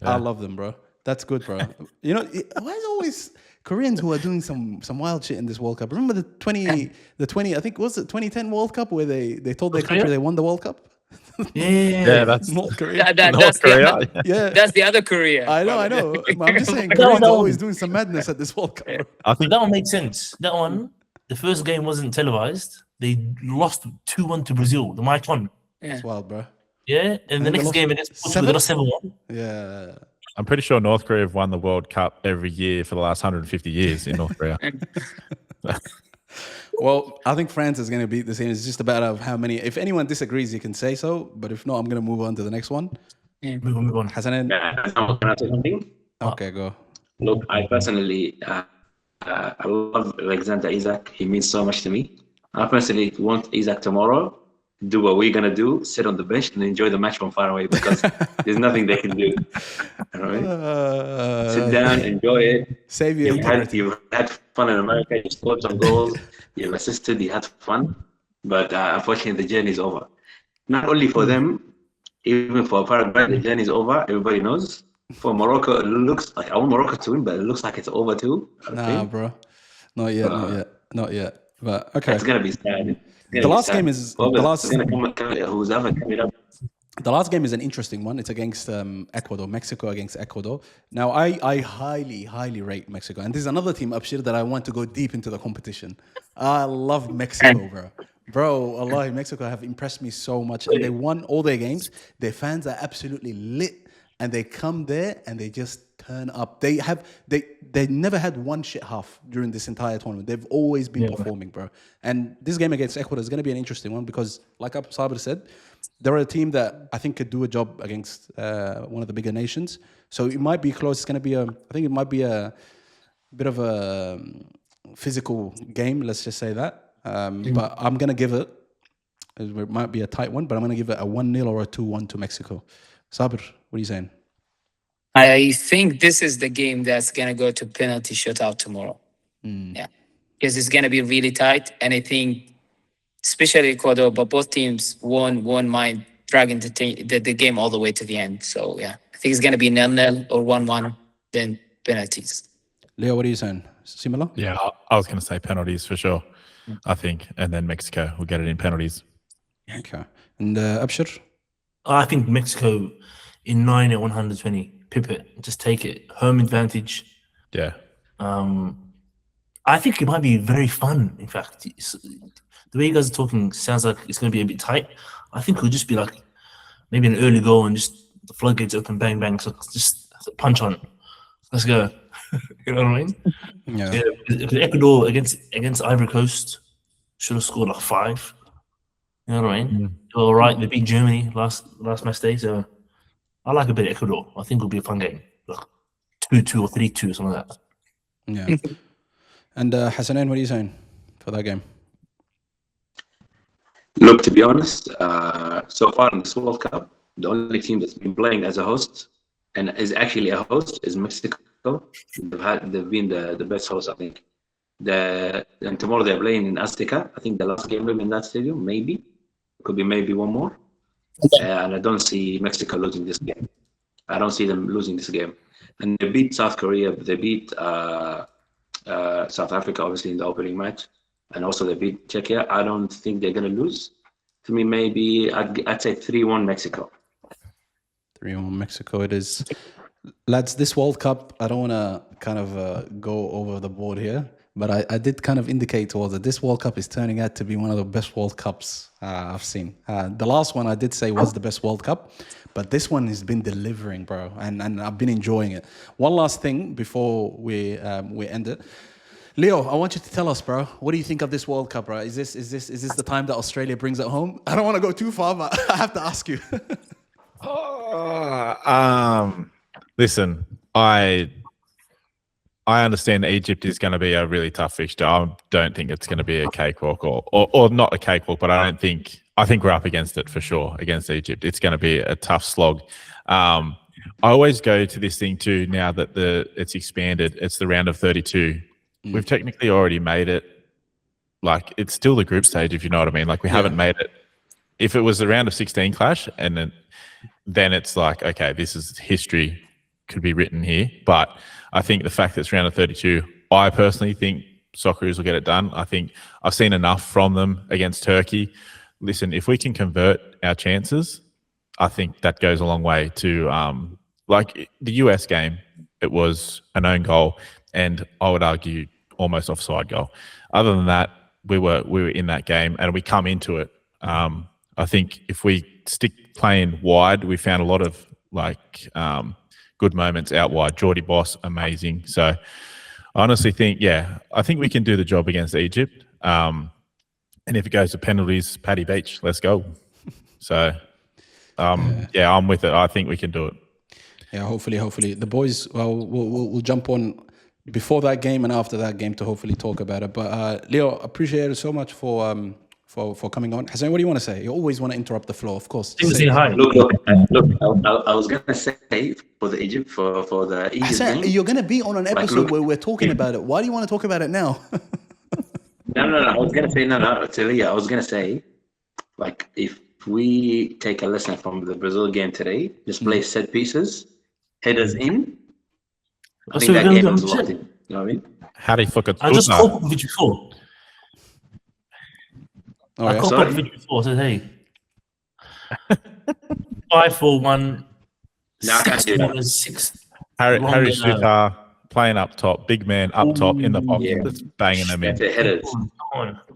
I love them, bro. That's good, bro. You know, why is always Koreans who are doing some wild shit in this World Cup? Remember the 20 I think was it 2010 World Cup where they told their country they won the World Cup? Yeah, that's North Korea. North Korea. Yeah. That's the other Korea. I know. I'm just saying Koreans are always doing some madness at this World Cup, bro. I think That one made sense. That one, the first game wasn't televised. They lost 2-1 to Brazil. The mic on. It's wild, bro. Yeah, and the they next lost game against Portugal, they lost 7-1. Yeah. I'm pretty sure North Korea have won the World Cup every year for the last 150 years in North Korea. Well, I think France is going to beat the same. It's just a matter of how many. If anyone disagrees, you can say so. But if not, I'm going to move on to the next one. Move on. Hassanin? Can I say something? Okay, go. Look, I personally, I love Alexander Isak. He means so much to me. I personally want Isak tomorrow. Do what we're gonna do: sit on the bench and enjoy the match from far away, because there's nothing they can do. All right? Sit down, enjoy it. Save your You've had fun in America. You scored some goals. You've assisted. You had fun, but unfortunately, the journey is over. Not only for them, even for Paraguay, the journey is over. Everybody knows. For Morocco, it looks like I want Morocco to win, but it looks like it's over too. Nah, bro. Not yet. But okay. It's gonna be sad. The last game is who's ever coming up. The last game is an interesting one. It's against Ecuador, Mexico against Ecuador. Now, I highly rate Mexico. And this is another team, Abshir, that I want to go deep into the competition. I love Mexico, bro. Bro, Allah, Mexico have impressed me so much. And they won all their games. Their fans are absolutely lit. And they come there and they just turn up. They never had one shit half during this entire tournament. They've always been performing, bro. And this game against Ecuador is going to be an interesting one because, like Sabir said, they're a team that I think could do a job against one of the bigger nations. So it might be close. It's going to be I think it might be a bit of a physical game. Let's just say that. But I'm going to give it. It might be a tight one, but I'm going to give it a 1-0 or a 2-1 to Mexico. Sabir, what are you saying? I think this is the game that's going to go to penalty shootout tomorrow. Yeah. Because it's going to be really tight. And I think, especially Ecuador, but both teams won't mind dragging the game all the way to the end. So, yeah, I think it's going to be 0-0 or 1-1, then penalties. Leo, what are you saying? Similar? Yeah, I was going to say penalties for sure, I think. And then Mexico will get it in penalties. Okay. And Abshir? I think Mexico in 9 at 120. Pip it, just take it. Home advantage. Yeah. I think it might be very fun. In fact, the way you guys are talking sounds like it's going to be a bit tight. I think it'll just be like maybe an early goal and just the floodgates open, bang, bang. So just punch on. Let's go. You know what I mean? Yeah. Ecuador against Ivory Coast should have scored like 5. You know what I mean? All right, they beat Germany last match day, so I like a bit of Ecuador. I think it'll be a fun game. Like 2-2 or 3-2 or something like that. Yeah. And Hassanin, what are you saying for that game? Look, to be honest, so far in this World Cup, the only team that's been playing as a host and is actually a host is Mexico. They've been the best host, I think. The and tomorrow they're playing in Azteca. I think the last game will be in that stadium. Maybe could be maybe one more. And I don't see Mexico losing this game. I don't see them losing this game. And they beat South Korea. They beat South Africa, obviously, in the opening match. And also they beat Czechia. I don't think they're going to lose. To me, maybe I'd say 3-1 Mexico. 3-1 Mexico it is. Lads, this World Cup, I don't want to kind of go over the board here, but I did kind of indicate towards that this World Cup is turning out to be one of the best World Cups I've seen. The last one I did say was the best World Cup, but this one has been delivering, bro, and I've been enjoying it. One last thing before we end it. Leo, I want you to tell us, bro, what do you think of this World Cup, bro? Is this the time that Australia brings it home? I don't want to go too far, but I have to ask you. Listen, I understand Egypt is going to be a really tough fixture. I don't think it's going to be a cakewalk or not a cakewalk, but I think we're up against it for sure, against Egypt. It's going to be a tough slog. I always go to this thing too, now that it's expanded. It's the round of 32. We've technically already made it. Like, it's still the group stage, if you know what I mean. Like, we haven't made it. If it was the round of 16 clash, and then it's like, okay, this is history, could be written here. But I think the fact that it's round of 32, I personally think Socceroos will get it done. I think I've seen enough from them against Turkey. Listen, if we can convert our chances, I think that goes a long way to, like the US game, it was an own goal, and I would argue almost offside goal. Other than that, we were in that game and we come into it. I think if we stick playing wide, we found a lot of good moments out wide. Geordie Boss, amazing. So I honestly think, I think we can do the job against Egypt. And if it goes to penalties, Paddy Beach, let's go. So I'm with it. I think we can do it. Yeah, hopefully. The boys, we'll jump on before that game and after that game to hopefully talk about it. But Leo, appreciate it so much for coming on. Has anybody want to say? You always want to interrupt the flow, of course. Say hi. Look, I was going to say for the Egypt game. You're going to be on an episode where we're talking about it. Why do you want to talk about it now? No. I was going to say, to Leah, I was going to say, like, if we take a lesson from the Brazil game today, just play set pieces, headers in, I think that game was locked in. You know what I mean? How do you fuck it? I just called Popovic before. I called Popovic before. I said, hey, 5-4-1. No, I can't do that. 6. Harry Sutar playing up top, big man up top in the box, just banging them in. The headers.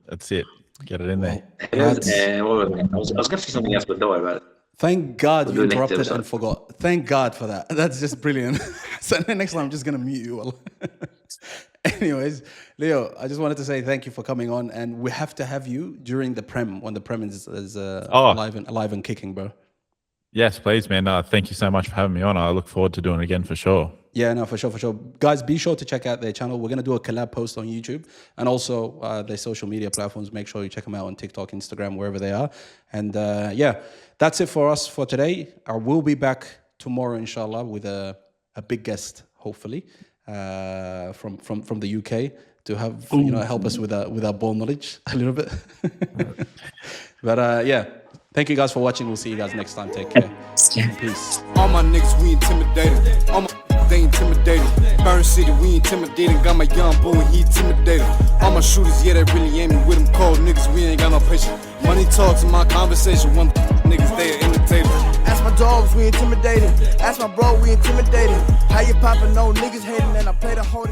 That's it. Get it in there. Headers, I was going to say something else, but don't worry about it. Thank God you interrupted and forgot. Thank God for that. That's just brilliant. So next time I'm just going to mute you all. Anyways, Leo, I just wanted to say thank you for coming on, and we have to have you during the Prem, when the Prem is alive and kicking, bro. Yes, please, man. Thank you so much for having me on. I look forward to doing it again for sure. Yeah, no, for sure. Guys, be sure to check out their channel. We're going to do a collab post on YouTube and also their social media platforms. Make sure you check them out on TikTok, Instagram, wherever they are. And that's it for us for today. I will be back tomorrow, inshallah, with a big guest, hopefully, from the UK to have help us with our ball knowledge a little bit. But thank you guys for watching. We'll see you guys next time. Take care. Peace. All my niggas, we intimidated. All my they intimidated. Burn City, we intimidating. Got my young boy, he intimidated. All my shooters, they really aiming with them cold niggas. We ain't got no patience. Money talks in my conversation. One niggas, they are imitators. Ask my dogs, we intimidated. Ask my bro, we intimidated. How you poppin', no niggas hating, and I play the whole